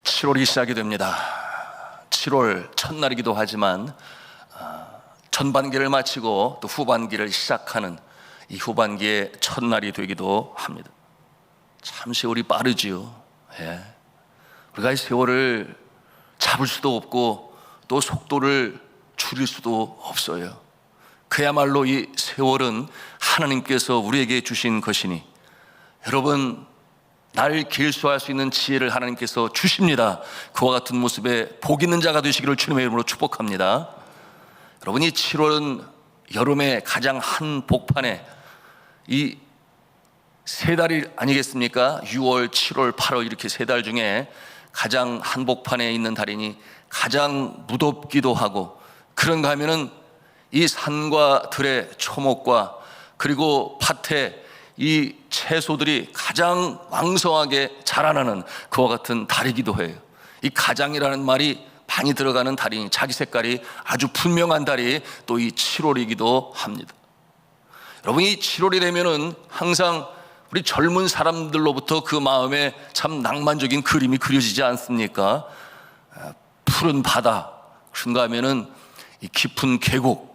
(7월이) 시작이 됩니다. 7월 첫날이기도 하지만 전반기를 마치고 또 후반기를 시작하는 이 후반기의 첫날이 되기도 합니다. 참 세월이 빠르지요. 우리가 이 세월을 잡을 수도 없고 또 속도를 줄일 수도 없어요. 그야말로 이 세월은 하나님께서 우리에게 주신 것이니, 여러분, 날 길수할 수 있는 지혜를 하나님께서 주십니다. 그와 같은 모습에 복 있는 자가 되시기를 주님의 이름으로 축복합니다. 여러분, 이 7월은 여름의 가장 한복판에 이 세 달이 아니겠습니까? 6월, 7월, 8월 이렇게 세 달 중에 가장 한복판에 있는 달이니 가장 무덥기도 하고, 그런가 하면은 이 산과 들의 초목과 그리고 밭에 이 채소들이 가장 왕성하게 자라나는 그와 같은 달이기도 해요. 이 가장이라는 말이 많이 들어가는 달이니 자기 색깔이 아주 분명한 달이 또 이 7월이기도 합니다. 여러분, 이 7월이 되면은 항상 우리 젊은 사람들로부터 그 마음에 참 낭만적인 그림이 그려지지 않습니까? 푸른 바다, 그런가 하면은 이 깊은 계곡,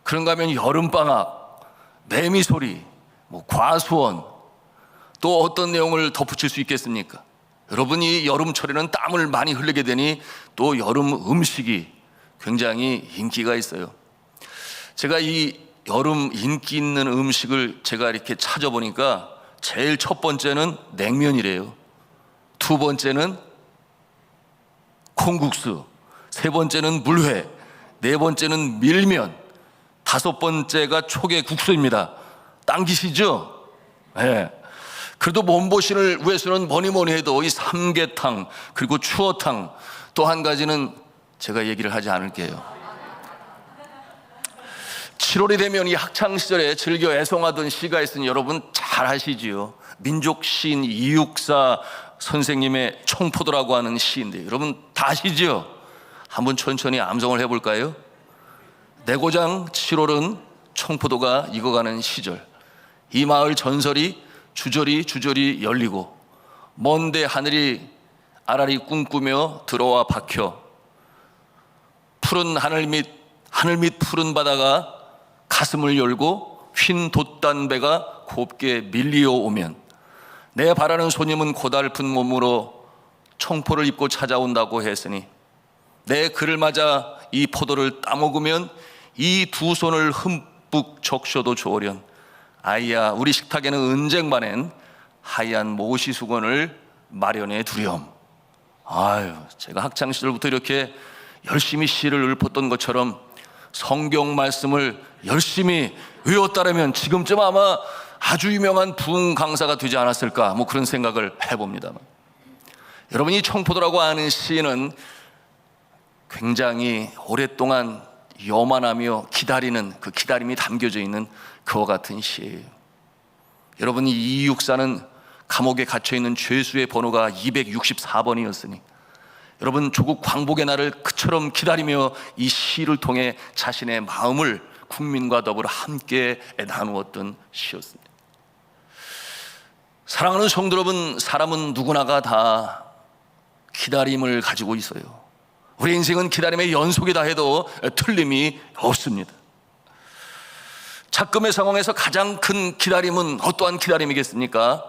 그런가 하면 여름방학, 매미소리, 과수원, 또 어떤 내용을 덧붙일 수 있겠습니까? 여러분이 여름철에는 땀을 많이 흘리게 되니 또 여름 음식이 굉장히 인기가 있어요. 제가 이 여름 인기 있는 음식을 제가 이렇게 찾아보니까 제일 첫 번째는 냉면이래요. 두 번째는 콩국수, 세 번째는 물회, 네 번째는 밀면, 다섯 번째가 초계국수입니다. 당기시죠? 네. 그래도 몸보신을 위해서는 뭐니 해도 이 삼계탕, 그리고 추어탕, 또 한 가지는 제가 얘기를 하지 않을게요. 7월이 되면 이 학창시절에 즐겨 애송하던 시가 있으니 여러분 잘 아시지요? 민족 시인 이육사 선생님의 청포도라고 하는 시인데, 여러분 다 아시죠? 한번 천천히 암송을 해볼까요? 내 고장 7월은 청포도가 익어가는 시절, 이 마을 전설이 주저리 열리고, 먼데 하늘이 아라리 꿈꾸며 들어와 박혀, 푸른 하늘 밑 푸른 바다가 가슴을 열고 휜 돛단배가 곱게 밀리어 오면, 내 바라는 손님은 고달픈 몸으로 청포를 입고 찾아온다고 했으니, 내 그를 맞아 이 포도를 따먹으면 이 두 손을 흠뻑 적셔도 좋으련, 아이야 우리 식탁에는 은쟁반엔 하얀 모시수건을 마련해 두렴. 제가 학창시절부터 이렇게 열심히 시를 읊었던 것처럼 성경 말씀을 열심히 외웠다면 지금쯤 아마 아주 유명한 부흥 강사가 되지 않았을까, 그런 생각을 해봅니다만, 여러분이 청포도라고 하는 시는 굉장히 오랫동안 요만하며 기다리는 그 기다림이 담겨져 있는 그와 같은 시예요. 여러분, 이 이육사는 감옥에 갇혀있는 죄수의 번호가 264번이었으니 여러분, 조국 광복의 날을 그처럼 기다리며 이 시를 통해 자신의 마음을 국민과 더불어 함께 나누었던 시였습니다. 사랑하는 성도 여러분, 사람은 누구나가 다 기다림을 가지고 있어요. 우리 인생은 기다림의 연속이다 해도 틀림이 없습니다. 작금의 상황에서 가장 큰 기다림은 어떠한 기다림이겠습니까?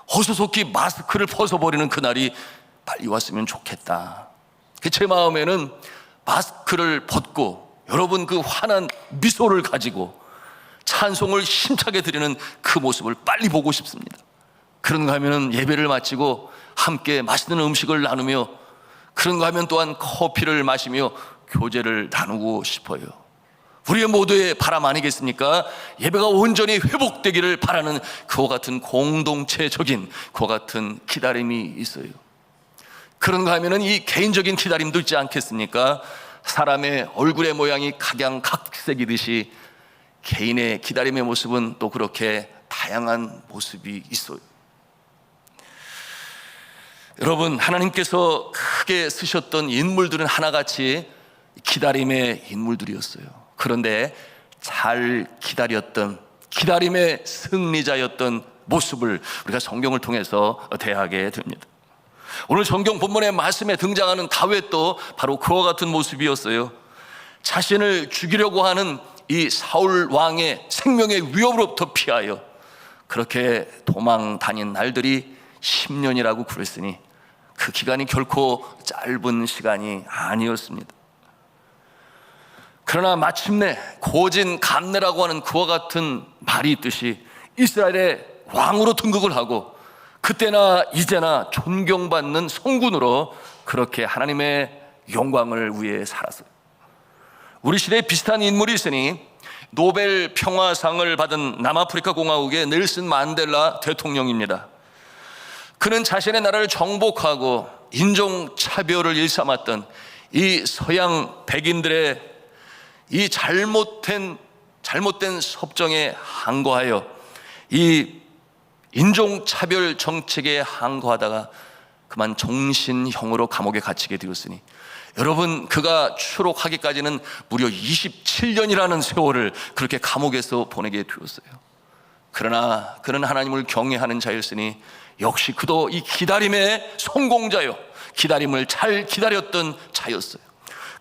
어수속히 마스크를 벗어버리는 그날이 빨리 왔으면 좋겠다. 제 마음에는 마스크를 벗고 여러분 그 환한 미소를 가지고 찬송을 힘차게 드리는 그 모습을 빨리 보고 싶습니다. 그런가 하면 예배를 마치고 함께 맛있는 음식을 나누며, 그런가 하면 또한 커피를 마시며 교제를 나누고 싶어요. 우리의 모두의 바람 아니겠습니까? 예배가 온전히 회복되기를 바라는 그와 같은 공동체적인 그와 같은 기다림이 있어요. 그런가 하면 이 개인적인 기다림도 있지 않겠습니까? 사람의 얼굴의 모양이 각양각색이듯이 개인의 기다림의 모습은 또 그렇게 다양한 모습이 있어요. 여러분, 하나님께서 크게 쓰셨던 인물들은 하나같이 기다림의 인물들이었어요. 그런데 잘 기다렸던, 기다림의 승리자였던 모습을 우리가 성경을 통해서 대하게 됩니다. 오늘 성경 본문의 말씀에 등장하는 다윗도 바로 그와 같은 모습이었어요. 자신을 죽이려고 하는 이 사울 왕의 생명의 위협으로부터 피하여 그렇게 도망 다닌 날들이 10년이라고 그랬으니 그 기간이 결코 짧은 시간이 아니었습니다. 그러나 마침내 고진감래라고 하는 그와 같은 말이 있듯이 이스라엘의 왕으로 등극을 하고 그때나 이제나 존경받는 성군으로 그렇게 하나님의 영광을 위해 살았어요. 우리 시대에 비슷한 인물이 있으니 노벨 평화상을 받은 남아프리카 공화국의 넬슨 만델라 대통령입니다. 그는 자신의 나라를 정복하고 인종차별을 일삼았던 이 서양 백인들의 이 잘못된 섭정에 항거하여 이 인종차별 정책에 항거하다가 그만 종신형으로 감옥에 갇히게 되었으니, 여러분, 그가 추록하기까지는 무려 27년이라는 세월을 그렇게 감옥에서 보내게 되었어요. 그러나 그는 하나님을 경외하는 자였으니 역시 그도 이 기다림의 성공자요, 기다림을 잘 기다렸던 자였어요.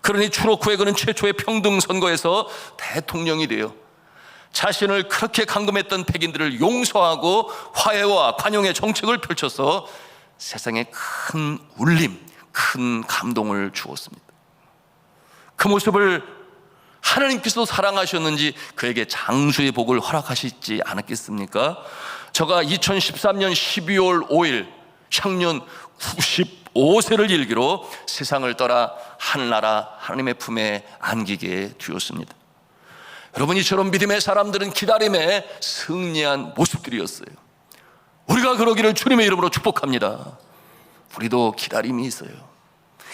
그러니 추록 후에 그는 최초의 평등선거에서 대통령이 되어 자신을 그렇게 감금했던 백인들을 용서하고 화해와 관용의 정책을 펼쳐서 세상에 큰 울림, 큰 감동을 주었습니다. 그 모습을 하나님께서 사랑하셨는지 그에게 장수의 복을 허락하시지 않았겠습니까? 저가 2013년 12월 5일 향년 95세를 일기로 세상을 떠나 하늘나라 하나님의 품에 안기게 되었습니다. 여러분, 이처럼 믿음의 사람들은 기다림에 승리한 모습들이었어요. 우리가 그러기를 주님의 이름으로 축복합니다. 우리도 기다림이 있어요.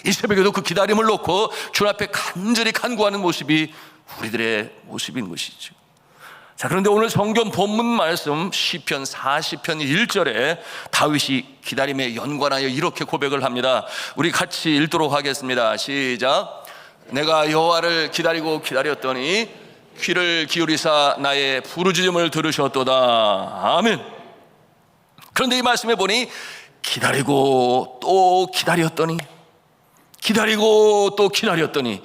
이 새벽에도 그 기다림을 놓고 주님 앞에 간절히 간구하는 모습이 우리들의 모습인 것이죠. 자, 그런데 오늘 성경 본문 말씀 시편 40편 1절에 다윗이 기다림에 연관하여 이렇게 고백을 합니다. 우리 같이 읽도록 하겠습니다. 시작. 내가 여호와를 기다리고 기다렸더니 귀를 기울이사 나의 부르짖음을 들으셨도다. 아멘. 그런데 이 말씀에 보니 기다리고 또 기다렸더니, 기다리고 또 기다렸더니,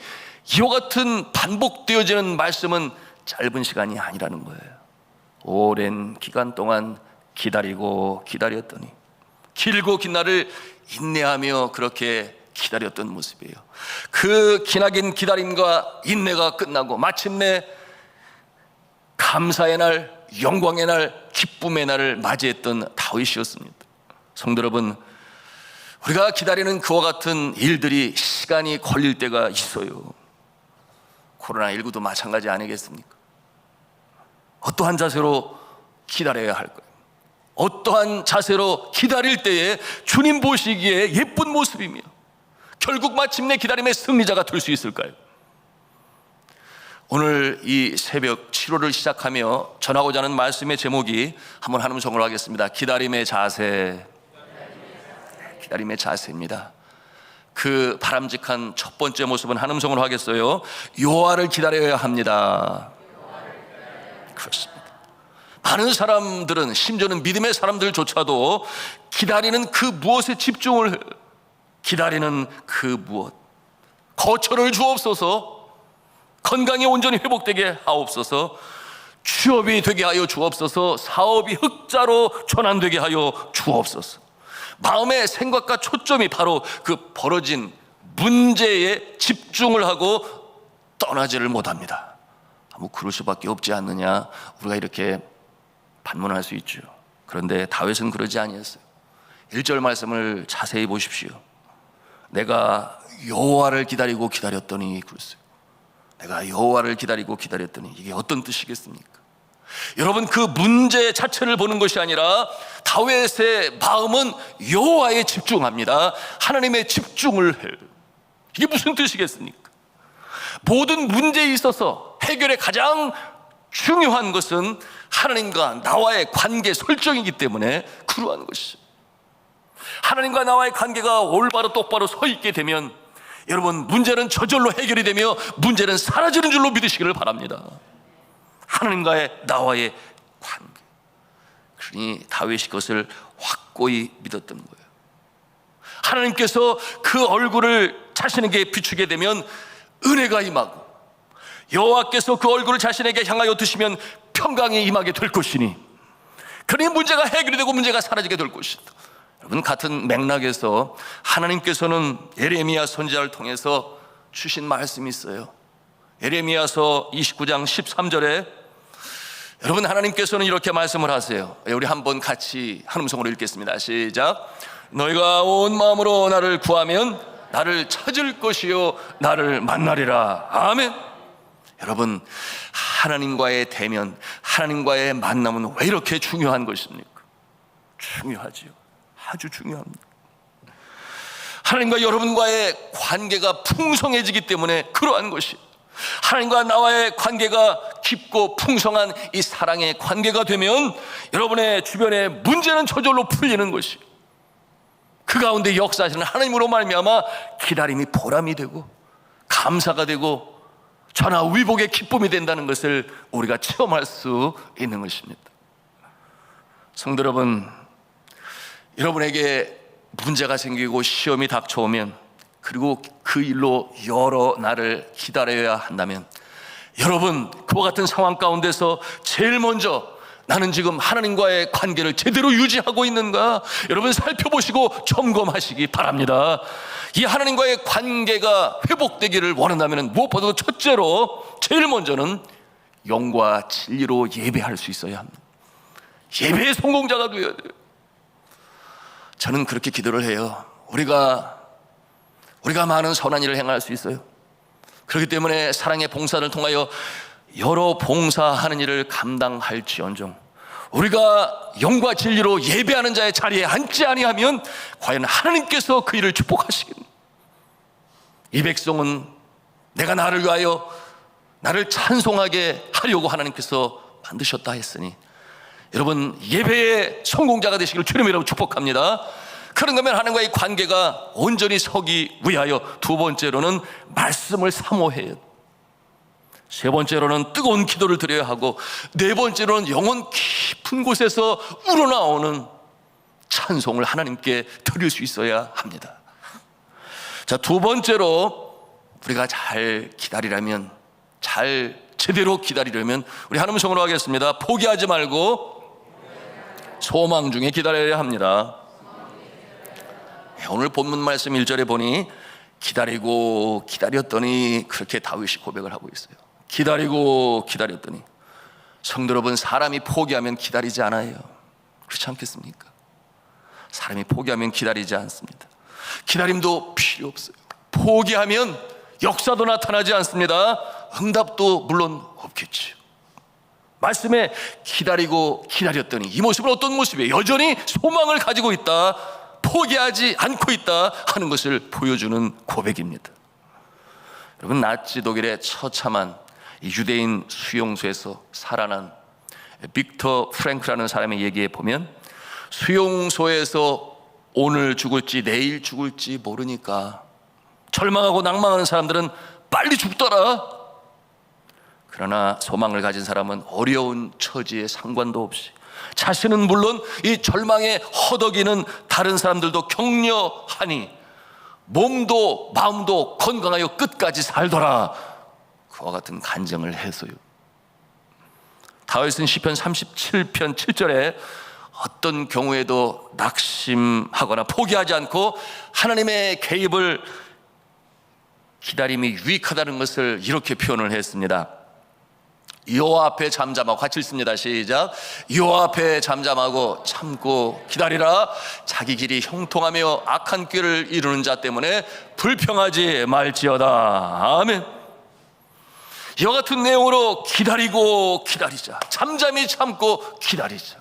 이와 같은 반복되어지는 말씀은 짧은 시간이 아니라는 거예요. 오랜 기간 동안 기다리고 기다렸더니, 길고 긴 날을 인내하며 그렇게 기다렸던 모습이에요. 그 기나긴 기다림과 인내가 끝나고 마침내 감사의 날, 영광의 날, 기쁨의 날을 맞이했던 다윗이었습니다. 성도 여러분, 우리가 기다리는 그와 같은 일들이 시간이 걸릴 때가 있어요. 코로나19도 마찬가지 아니겠습니까? 어떠한 자세로 기다려야 할 거예요. 어떠한 자세로 기다릴 때에 주님 보시기에 예쁜 모습이며 결국 마침내 기다림의 승리자가 될 수 있을까요? 오늘 이 새벽 7호를 시작하며 전하고자 하는 말씀의 제목이 한번 하나님 성을 하겠습니다. 기다림의 자세. 기다림의 자세입니다. 그 바람직한 첫 번째 모습은 하나님 성으로 하겠어요. 여호와를 기다려야 합니다. 그렇습니다. 많은 사람들은, 심지어는 믿음의 사람들조차도 기다리는 그 무엇에 집중을 해요. 기다리는 그 무엇, 거처를 주옵소서, 건강이 온전히 회복되게 하옵소서, 취업이 되게 하여 주옵소서, 사업이 흑자로 전환되게 하여 주옵소서. 마음의 생각과 초점이 바로 그 벌어진 문제에 집중을 하고 떠나지를 못합니다. 뭐 그럴 수밖에 없지 않느냐, 우리가 이렇게 반문할 수 있죠. 그런데 다윗은 그러지 아니했어요. 1절 말씀을 자세히 보십시오. 내가 여호와를 기다리고 기다렸더니, 그랬어요. 내가 여호와를 기다리고 기다렸더니, 이게 어떤 뜻이겠습니까? 여러분, 그 문제 자체를 보는 것이 아니라 다윗의 마음은 여호와에 집중합니다. 하나님의 집중을 해요. 이게 무슨 뜻이겠습니까? 모든 문제에 있어서 해결의 가장 중요한 것은 하나님과 나와의 관계 설정이기 때문에 그러한 것이죠. 하나님과 나와의 관계가 올바로 똑바로 서 있게 되면 여러분, 문제는 저절로 해결이 되며 문제는 사라지는 줄로 믿으시기를 바랍니다. 하나님과의 나와의 관계. 그러니 다윗이 그것을 확고히 믿었던 거예요. 하나님께서 그 얼굴을 자신에게 비추게 되면 은혜가 임하고, 여호와께서 그 얼굴을 자신에게 향하여 두시면 평강이 임하게 될 것이니, 그러니 문제가 해결이 되고 문제가 사라지게 될 것이다. 여러분, 같은 맥락에서 하나님께서는 예레미야 선지자를 통해서 주신 말씀이 있어요. 예레미야서 29장 13절에 여러분, 하나님께서는 이렇게 말씀을 하세요. 우리 한번 같이 한 음성으로 읽겠습니다. 시작. 너희가 온 마음으로 나를 구하면 나를 찾을 것이요 나를 만나리라. 아멘. 여러분, 하나님과의 대면, 하나님과의 만남은 왜 이렇게 중요한 것입니까? 중요하지요. 아주 중요합니다. 하나님과 여러분과의 관계가 풍성해지기 때문에 그러한 것이, 하나님과 나와의 관계가 깊고 풍성한 이 사랑의 관계가 되면 여러분의 주변의 문제는 저절로 풀리는 것이, 그 가운데 역사하시는 하나님으로 말미암아 기다림이 보람이 되고 감사가 되고 전화위복의 기쁨이 된다는 것을 우리가 체험할 수 있는 것입니다. 성도 여러분, 여러분에게 문제가 생기고 시험이 닥쳐오면, 그리고 그 일로 여러 날을 기다려야 한다면, 여러분, 그와 같은 상황 가운데서 제일 먼저 나는 지금 하나님과의 관계를 제대로 유지하고 있는가, 여러분 살펴보시고 점검하시기 바랍니다. 이 하나님과의 관계가 회복되기를 원한다면 무엇보다도 첫째로 제일 먼저는 영과 진리로 예배할 수 있어야 합니다. 예배의 성공자가 되어야 돼요. 저는 그렇게 기도를 해요. 우리가 많은 선한 일을 행할 수 있어요. 그렇기 때문에 사랑의 봉사를 통하여 여러 봉사하는 일을 감당할지언정 우리가 영과 진리로 예배하는 자의 자리에 앉지 아니하면 과연 하나님께서 그 일을 축복하시겠느냐. 이 백성은 내가 나를 위하여 나를 찬송하게 하려고 하나님께서 만드셨다 했으니, 여러분 예배의 성공자가 되시길 주님이라고 축복합니다. 그런가 하면 하나님과의 관계가 온전히 서기 위하여 두 번째로는 말씀을 사모해요. 세 번째로는 뜨거운 기도를 드려야 하고, 네 번째로는 영혼 깊은 곳에서 우러나오는 찬송을 하나님께 드릴 수 있어야 합니다. 자, 두 번째로 우리가 잘 기다리려면, 잘 제대로 기다리려면 우리 한 음성으로 하겠습니다. 포기하지 말고 소망 중에 기다려야 합니다. 오늘 본문 말씀 1절에 보니 기다리고 기다렸더니, 그렇게 다윗이 고백을 하고 있어요. 기다리고 기다렸더니. 성도 여러분, 사람이 포기하면 기다리지 않아요. 그렇지 않겠습니까? 사람이 포기하면 기다리지 않습니다. 기다림도 필요 없어요. 포기하면 역사도 나타나지 않습니다. 응답도 물론 없겠죠. 말씀에 기다리고 기다렸더니, 이 모습은 어떤 모습이에요? 여전히 소망을 가지고 있다, 포기하지 않고 있다 하는 것을 보여주는 고백입니다. 여러분, 나치 독일의 처참한 유대인 수용소에서 살아난 빅터 프랭크라는 사람의 얘기에 보면, 수용소에서 오늘 죽을지 내일 죽을지 모르니까 절망하고 낭망하는 사람들은 빨리 죽더라. 그러나 소망을 가진 사람은 어려운 처지에 상관도 없이, 자신은 물론 이 절망에 허덕이는 다른 사람들도 격려하니 몸도 마음도 건강하여 끝까지 살더라. 그와 같은 간증을 해서요. 다윗은 시편 37편 7절에 어떤 경우에도 낙심하거나 포기하지 않고 하나님의 개입을, 기다림이 유익하다는 것을 이렇게 표현을 했습니다. 여호와 앞에 잠잠하고, 같이 읽습니다. 시작. 여호와 앞에 잠잠하고 참고 기다리라. 자기 길이 형통하며 악한 꾀를 이루는 자 때문에 불평하지 말지어다. 아멘. 이와 같은 내용으로 기다리고 기다리자, 잠잠히 참고 기다리자,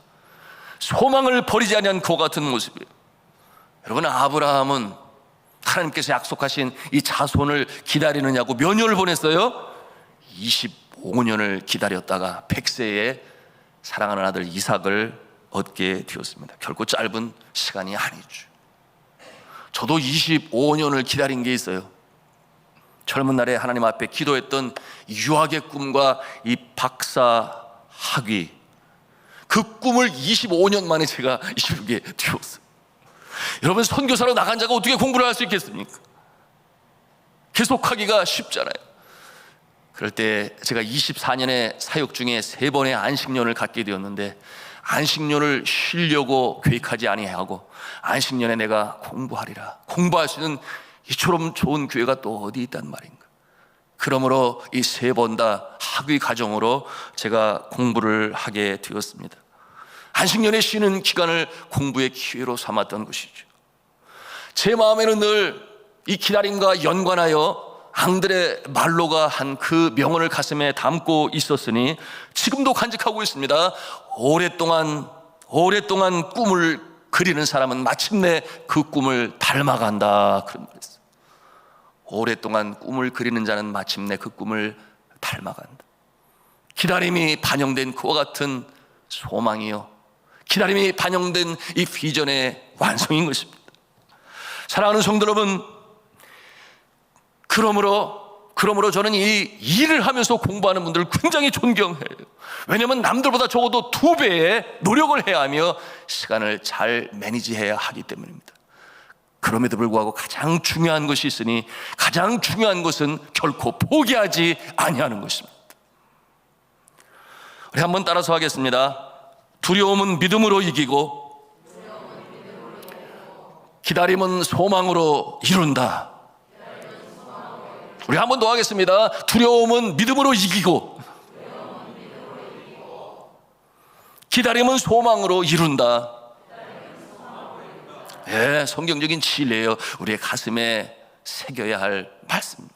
소망을 버리지 않는 그와 같은 모습이에요. 여러분, 아브라함은 하나님께서 약속하신 이 자손을 기다리느냐고 몇 년을 보냈어요? 25년을 기다렸다가 100세에 사랑하는 아들 이삭을 얻게 되었습니다. 결코 짧은 시간이 아니죠. 저도 25년을 기다린 게 있어요. 젊은 날에 하나님 앞에 기도했던 유학의 꿈과 이 박사 학위, 그 꿈을 25년 만에 제가 이루게 되었어요. 여러분, 선교사로 나간 자가 어떻게 공부를 할 수 있겠습니까? 계속하기가 쉽잖아요. 그럴 때 제가 24년의 사역 중에 3번의 안식년을 갖게 되었는데, 안식년을 쉬려고 계획하지 아니하고 안식년에 내가 공부하리라, 공부할 수 있는 이처럼 좋은 기회가 또 어디 있단 말인가. 그러므로 이 3번 다 학위 과정으로 제가 공부를 하게 되었습니다. 안식년에 쉬는 기간을 공부의 기회로 삼았던 것이죠. 제 마음에는 늘 이 기다림과 연관하여 앙드레 말로가 한 그 명언을 가슴에 담고 있었으니 지금도 간직하고 있습니다. 오랫동안 꿈을 그리는 사람은 마침내 그 꿈을 닮아간다, 그런 말이 있어요. 오랫동안 꿈을 그리는 자는 마침내 그 꿈을 닮아간다. 기다림이 반영된 그와 같은 소망이요, 기다림이 반영된 이 비전의 완성인 것입니다. 사랑하는 성도 여러분, 그러므로 저는 이 일을 하면서 공부하는 분들을 굉장히 존경해요. 왜냐하면 남들보다 적어도 2배의 노력을 해야 하며 시간을 잘 매니지해야 하기 때문입니다. 그럼에도 불구하고 가장 중요한 것이 있으니 가장 중요한 것은 결코 포기하지 아니하는 것입니다. 우리 한번 따라서 하겠습니다. 두려움은 믿음으로 이기고 기다림은 소망으로 이룬다. 우리 한 번 더 하겠습니다. 두려움은 믿음으로 이기고 기다림은 소망으로 이룬다. 예, 성경적인 진리예요. 우리의 가슴에 새겨야 할 말씀입니다.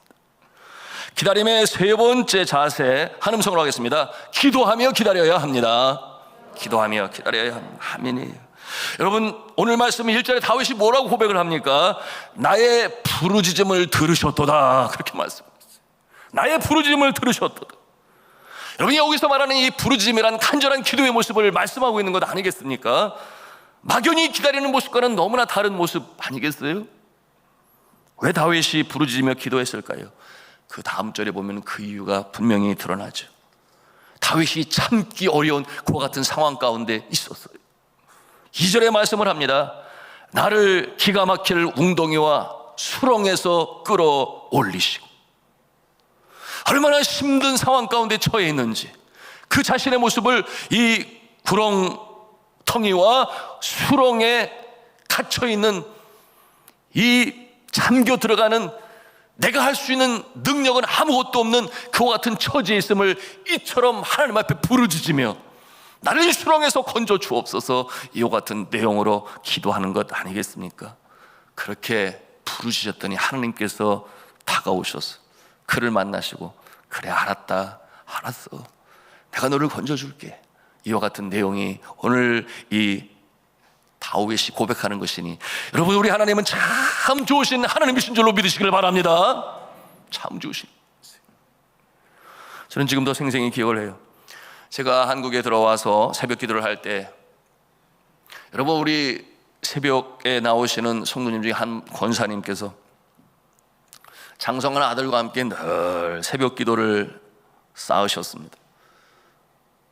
기다림의 3번째 자세, 한 음성으로 하겠습니다. 기도하며 기다려야 합니다. 기도하며 기다려야 합니다. 아멘이에요. 여러분, 오늘 말씀 1절에 다윗이 뭐라고 고백을 합니까? 나의 부르짖음을 들으셨도다, 그렇게 말씀했어요. 나의 부르짖음을 들으셨도다. 여러분이 여기서 말하는 이 부르짖음이란 간절한 기도의 모습을 말씀하고 있는 것 아니겠습니까? 막연히 기다리는 모습과는 너무나 다른 모습 아니겠어요? 왜 다윗이 부르짖으며 기도했을까요? 그 다음 절에 보면 그 이유가 분명히 드러나죠. 다윗이 참기 어려운 그와 같은 상황 가운데 있었어요. 2절에 말씀을 합니다. 나를 기가 막힐 웅덩이와 수렁에서 끌어올리시고, 얼마나 힘든 상황 가운데 처해 있는지 그 자신의 모습을 이 구렁텅이와 수렁에 갇혀있는 이 잠겨 들어가는 내가 할 수 있는 능력은 아무것도 없는 그와 같은 처지에 있음을 이처럼 하나님 앞에 부르짖으며 나를 이 수렁에서 건져 주옵소서, 이와 같은 내용으로 기도하는 것 아니겠습니까? 그렇게 부르짖었더니 하나님께서 다가오셔서 그를 만나시고, 그래, 알았다, 알았어, 내가 너를 건져줄게, 이와 같은 내용이 오늘 이 다윗이 고백하는 것이니, 여러분, 우리 하나님은 참 좋으신 하나님이신 줄로 믿으시길 바랍니다. 참 좋으신. 저는 지금도 생생히 기억을 해요. 제가 한국에 들어와서 새벽 기도를 할 때, 여러분, 우리 새벽에 나오시는 성도님 중에 한 권사님께서 장성한 아들과 함께 늘 새벽 기도를 쌓으셨습니다.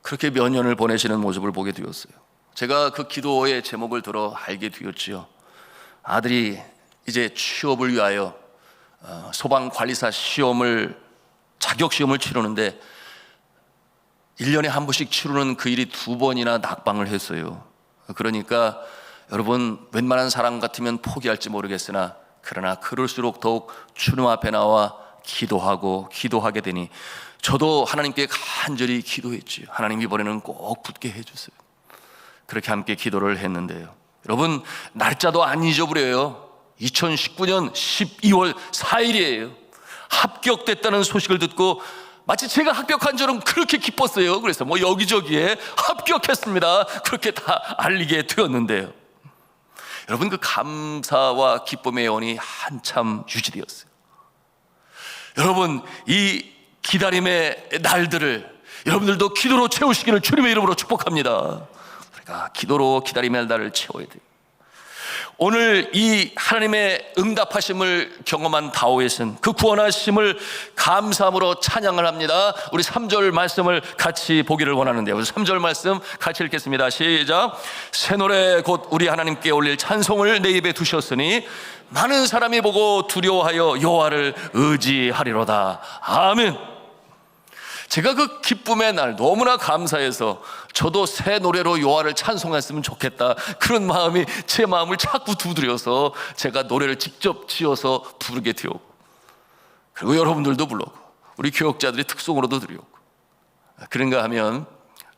그렇게 몇 년을 보내시는 모습을 보게 되었어요. 제가 그 기도의 제목을 들어 알게 되었지요. 아들이 이제 취업을 위하여 소방관리사 시험을, 자격시험을 치르는데 1년에 한 번씩 치르는 그 일이 2번이나 낙방을 했어요. 그러니까 여러분, 웬만한 사람 같으면 포기할지 모르겠으나 그러나 그럴수록 더욱 주님 앞에 나와 기도하게 되니 저도 하나님께 간절히 기도했지요. 하나님, 이번에는 꼭 붙게 해주세요. 그렇게 함께 기도를 했는데요, 여러분, 날짜도 안 잊어버려요. 2019년 12월 4일이에요 합격됐다는 소식을 듣고 마치 제가 합격한 줄은 그렇게 기뻤어요. 그래서 뭐 여기저기에 합격했습니다, 그렇게 다 알리게 되었는데요, 여러분, 그 감사와 기쁨의 영혼이 한참 유지되었어요. 여러분, 이 기다림의 날들을 여러분들도 기도로 채우시기를 주님의 이름으로 축복합니다. 우리가 기도로 기다림의 날을 채워야 돼요. 오늘 이 하나님의 응답하심을 경험한 다윗은 그 구원하심을 감사함으로 찬양을 합니다. 우리 3절 말씀을 같이 보기를 원하는데요. 3절 말씀 같이 읽겠습니다. 시작. 새 노래 곧 우리 하나님께 올릴 찬송을 내 입에 두셨으니 많은 사람이 보고 두려워하여 여호와를 의지하리로다. 아멘. 제가 그 기쁨의 날 너무나 감사해서 저도 새 노래로 여호와를 찬송했으면 좋겠다, 그런 마음이 제 마음을 자꾸 두드려서 제가 노래를 직접 지어서 부르게 되었고, 그리고 여러분들도 불렀고 우리 교역자들이 특송으로도 드렸고, 그런가 하면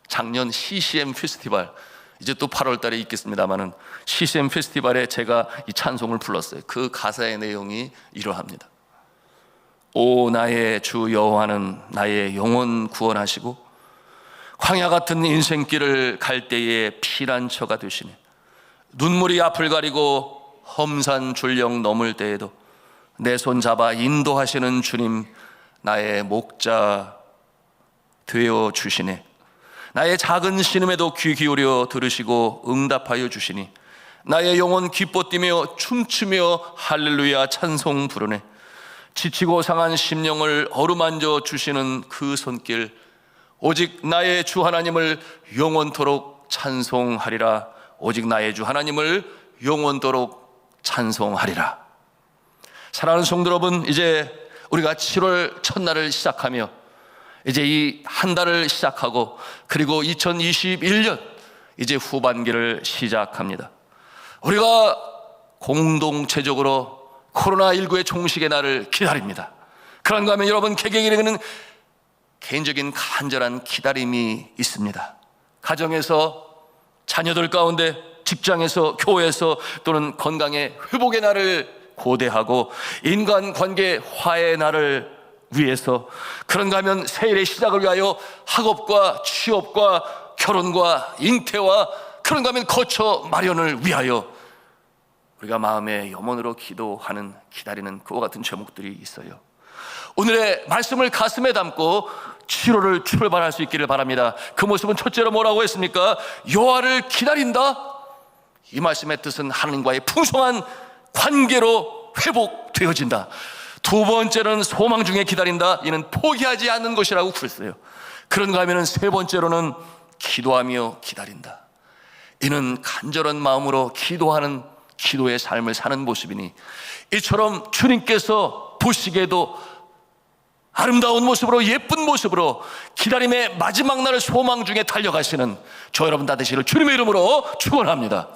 작년 CCM 페스티벌, 이제 또 8월 달에 있겠습니다마는 CCM 페스티벌에 제가 이 찬송을 불렀어요. 그 가사의 내용이 이러합니다. 오 나의 주 여호와는 나의 영혼 구원하시고 광야 같은 인생길을 갈 때에 피난처가 되시네. 눈물이 앞을 가리고 험산 졸령 넘을 때에도 내 손 잡아 인도하시는 주님, 나의 목자 되어 주시네. 나의 작은 신음에도 귀 기울여 들으시고 응답하여 주시니 나의 영혼 기뻐 뛰며 춤추며 할렐루야 찬송 부르네. 지치고 상한 심령을 어루만져 주시는 그 손길, 오직 나의 주 하나님을 영원토록 찬송하리라. 오직 나의 주 하나님을 영원토록 찬송하리라. 사랑하는 성도 여러분, 이제 우리가 7월 첫날을 시작하며 이제 이 한 달을 시작하고, 그리고 2021년 이제 후반기를 시작합니다. 우리가 공동체적으로 코로나19의 종식의 날을 기다립니다. 그런가 하면 여러분 개개인에게는 개인적인 간절한 기다림이 있습니다. 가정에서, 자녀들 가운데, 직장에서, 교회에서, 또는 건강의 회복의 날을 고대하고 인간관계 화해의 날을 위해서, 그런가 하면 새해의 시작을 위하여 학업과 취업과 결혼과 잉태와, 그런가 하면 거처 마련을 위하여 우리가 마음의 염원으로 기도하는, 기다리는 그와 같은 제목들이 있어요. 오늘의 말씀을 가슴에 담고 7월을 출발할 수 있기를 바랍니다. 그 모습은 첫째로 뭐라고 했습니까? 여호와를 기다린다. 이 말씀의 뜻은 하나님과의 풍성한 관계로 회복되어진다. 두 번째는 소망 중에 기다린다. 이는 포기하지 않는 것이라고 그랬어요. 그런가 하면 세 번째로는 기도하며 기다린다. 이는 간절한 마음으로 기도하는, 기도의 삶을 사는 모습이니, 이처럼 주님께서 보시기에도 아름다운 모습으로, 예쁜 모습으로 기다림의 마지막 날을 소망 중에 달려가시는 저 여러분 다 되시기를 주님의 이름으로 축원합니다.